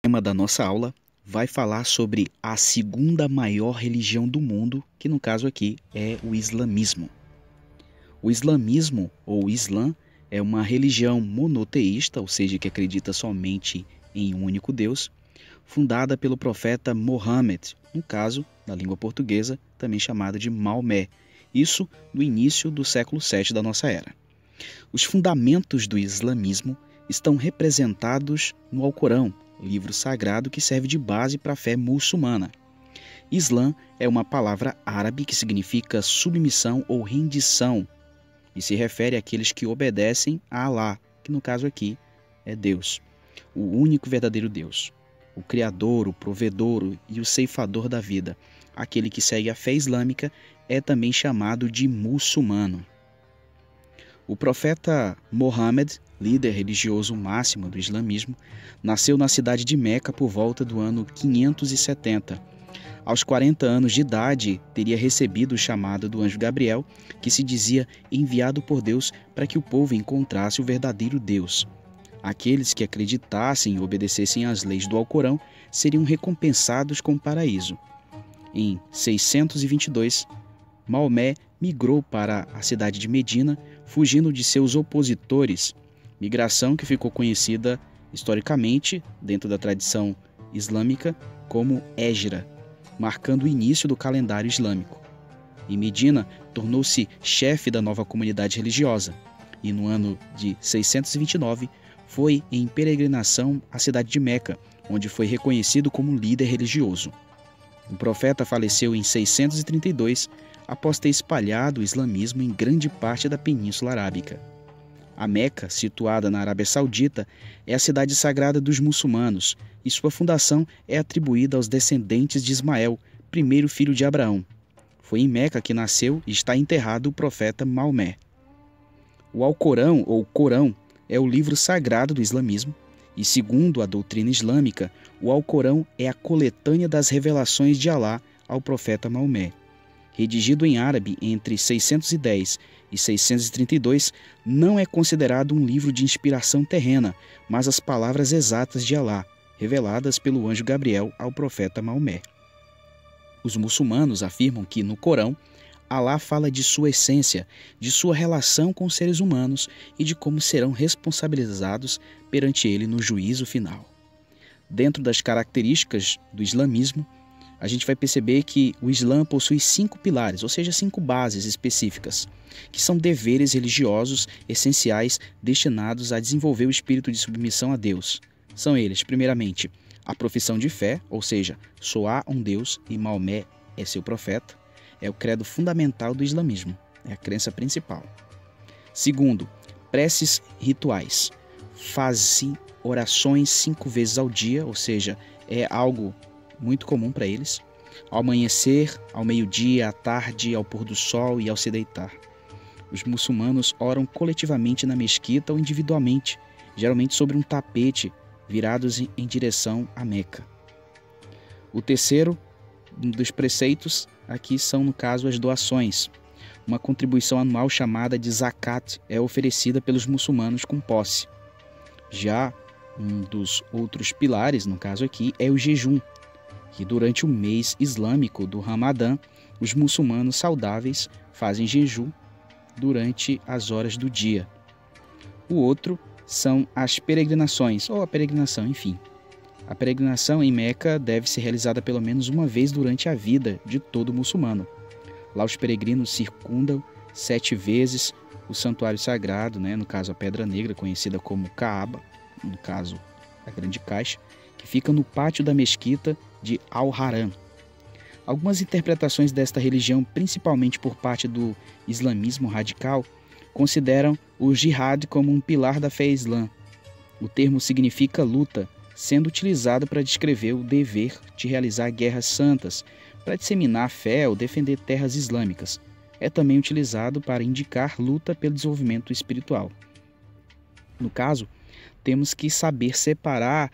tema da nossa aula vai falar sobre a segunda maior religião do mundo, que no caso aqui é o islamismo. O islamismo, ou Islã, é uma religião monoteísta, ou seja, que acredita somente em um único Deus, fundada pelo profeta Mohammed, no caso, na língua portuguesa, também chamado de Maomé, isso no início do século VII da nossa era. Os fundamentos do islamismo estão representados no Alcorão, livro sagrado que serve de base para a fé muçulmana. Islã é uma palavra árabe que significa submissão ou rendição e se refere àqueles que obedecem a Alá, que no caso aqui é Deus, o único verdadeiro Deus, o Criador, o Provedor e o Ceifador da vida. Aquele que segue a fé islâmica é também chamado de muçulmano. O profeta Mohammed, líder religioso máximo do islamismo, nasceu na cidade de Meca por volta do ano 570. Aos 40 anos de idade, teria recebido o chamado do anjo Gabriel, que se dizia enviado por Deus para que o povo encontrasse o verdadeiro Deus. Aqueles que acreditassem e obedecessem às leis do Alcorão seriam recompensados com o paraíso. Em 622, Maomé migrou para a cidade de Medina, fugindo de seus opositores, migração que ficou conhecida historicamente, dentro da tradição islâmica, como Hégira, marcando o início do calendário islâmico. Em Medina, tornou-se chefe da nova comunidade religiosa e no ano de 629 foi em peregrinação à cidade de Meca, onde foi reconhecido como líder religioso. O profeta faleceu em 632 após ter espalhado o islamismo em grande parte da Península Arábica. A Meca, situada na Arábia Saudita, é a cidade sagrada dos muçulmanos e sua fundação é atribuída aos descendentes de Ismael, primeiro filho de Abraão. Foi em Meca que nasceu e está enterrado o profeta Maomé. O Alcorão, ou Corão, é o livro sagrado do islamismo e, segundo a doutrina islâmica, o Alcorão é a coletânea das revelações de Alá ao profeta Maomé. Redigido em árabe entre 610 e 632, não é considerado um livro de inspiração terrena, mas as palavras exatas de Alá, reveladas pelo anjo Gabriel ao profeta Maomé. Os muçulmanos afirmam que, no Corão, Alá fala de sua essência, de sua relação com os seres humanos e de como serão responsabilizados perante ele no juízo final. Dentro das características do islamismo, a gente vai perceber que o Islã possui 5 pilares, ou seja, 5 bases específicas, que são deveres religiosos essenciais destinados a desenvolver o espírito de submissão a Deus. São eles, primeiramente, a profissão de fé, ou seja, só há um Deus e Maomé é seu profeta, é o credo fundamental do islamismo, é a crença principal. Segundo, preces rituais. Fazem orações 5 vezes ao dia, ou seja, é algo muito comum para eles, ao amanhecer, ao meio-dia, à tarde, ao pôr do sol e ao se deitar. Os muçulmanos oram coletivamente na mesquita ou individualmente, geralmente sobre um tapete, virados em direção à Meca. O terceiro dos preceitos aqui são, no caso, as doações. Uma contribuição anual chamada de zakat é oferecida pelos muçulmanos com posse. Já um dos outros pilares, no caso aqui, é o jejum, que durante o mês islâmico do Ramadã, os muçulmanos saudáveis fazem jejum durante as horas do dia. O outro são as peregrinações, ou a peregrinação, enfim. A peregrinação em Meca deve ser realizada pelo menos uma vez durante a vida de todo muçulmano. Lá os peregrinos circundam 7 vezes o santuário sagrado, no caso a Pedra Negra, conhecida como Kaaba, no caso a Grande Caixa, que fica no pátio da mesquita de Al-Haram. Algumas interpretações desta religião, principalmente por parte do islamismo radical, consideram o jihad como um pilar da fé islã. O termo significa luta, sendo utilizado para descrever o dever de realizar guerras santas, para disseminar a fé ou defender terras islâmicas. É também utilizado para indicar luta pelo desenvolvimento espiritual. No caso, temos que saber separar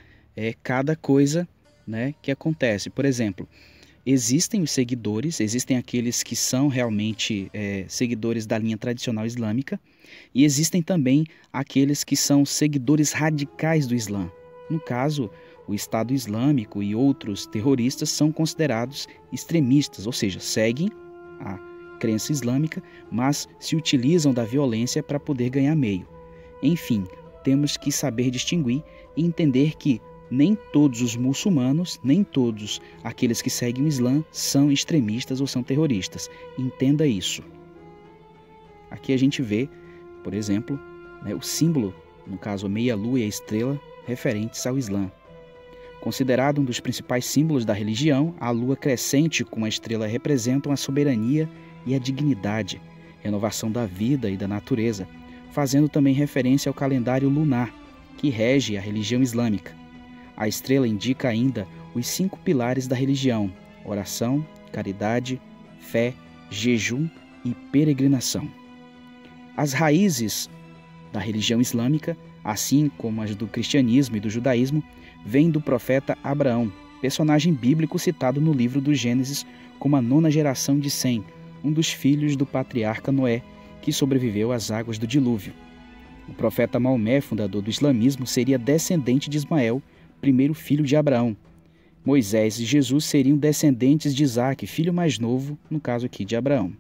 cada coisa que acontece. Por exemplo, existem os seguidores, existem aqueles que são realmente seguidores da linha tradicional islâmica, e existem também aqueles que são seguidores radicais do Islã. No caso, o Estado Islâmico e outros terroristas são considerados extremistas, ou seja, seguem a crença islâmica, mas se utilizam da violência para poder ganhar meio. Enfim, temos que saber distinguir e entender que nem todos os muçulmanos, nem todos aqueles que seguem o Islã são extremistas ou são terroristas. Entenda isso. Aqui a gente vê, por exemplo, o símbolo, no caso a meia-lua e a estrela, referentes ao Islã. Considerado um dos principais símbolos da religião, a lua crescente com a estrela representam a soberania e a dignidade, renovação da vida e da natureza, fazendo também referência ao calendário lunar, que rege a religião islâmica. A estrela indica ainda os 5 pilares da religião: oração, caridade, fé, jejum e peregrinação. As raízes da religião islâmica, assim como as do cristianismo e do judaísmo, vêm do profeta Abraão, personagem bíblico citado no livro do Gênesis como a 9ª geração de Sem, um dos filhos do patriarca Noé, que sobreviveu às águas do dilúvio. O profeta Maomé, fundador do islamismo, seria descendente de Ismael, primeiro filho de Abraão. Moisés e Jesus seriam descendentes de Isaac, filho mais novo, no caso aqui de Abraão.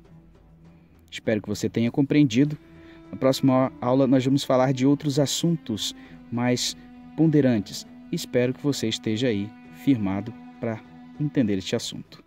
Espero que você tenha compreendido. Na próxima aula nós vamos falar de outros assuntos mais ponderantes. Espero que você esteja aí firmado para entender este assunto.